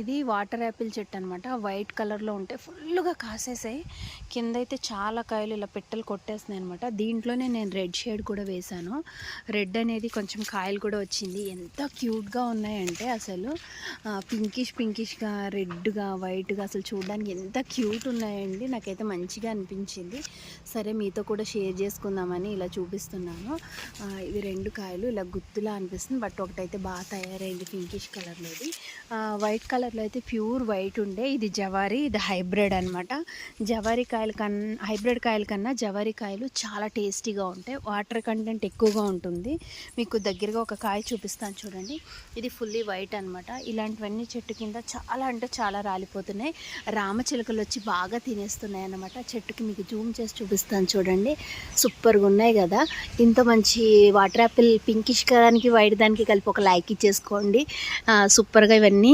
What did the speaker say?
ఇది water Apple చెట్టు అనమాట. వైట్ కలర్లో ఉంటే ఫుల్గా కాసేసాయి. కింద అయితే చాలా కాయలు ఇలా పెట్టెలు కొట్టేస్తున్నాయి అనమాట. దీంట్లోనే నేను రెడ్ షేడ్ కూడా వేశాను. రెడ్ అనేది కొంచెం కాయలు కూడా వచ్చింది. ఎంత క్యూట్గా ఉన్నాయంటే అసలు పింకిష్గా రెడ్గా వైట్గా అసలు చూడడానికి ఎంత క్యూట్ ఉన్నాయండి. నాకైతే మంచిగా అనిపించింది. సరే మీతో కూడా షేర్ చేసుకుందామని ఇలా చూపిస్తున్నాను. ఇవి 2 కాయలు ఇలా గుత్తులా అనిపిస్తుంది. బట్ ఒకటైతే బాగా తయారైంది పింకిష్ కలర్లోది. వైట్ కలర్లో అయితే ప్యూర్ వైట్ ఉండే. ఇది జవారీ, ఇది హైబ్రిడ్ అనమాట. జవారీ కాయల కన్నా హైబ్రిడ్ కాయల కన్నా జవారీ కాయలు చాలా టేస్టీగా ఉంటాయి. వాటర్ కంటెంట్ ఎక్కువగా ఉంటుంది. మీకు దగ్గరగా ఒక కాయ చూపిస్తాను చూడండి. ఇది ఫుల్లీ వైట్ అనమాట. ఇలాంటివన్నీ చెట్టు కింద చాలా అంటే చాలా రాలిపోతున్నాయి. రామచిలుకలు వచ్చి బాగా తినేస్తున్నాయి అన్నమాట. చెట్టుకి మీకు జూమ్ చేసి చూపిస్తాను చూడండి. సూపర్గా ఉన్నాయి కదా. ఇంత మంచి వాటర్ యాపిల్ పింకిష్ దానికి వైట్ దానికి కలిపి ఒక లైక్ ఇచ్చేసుకోండి. సూపర్గా ఇవన్నీ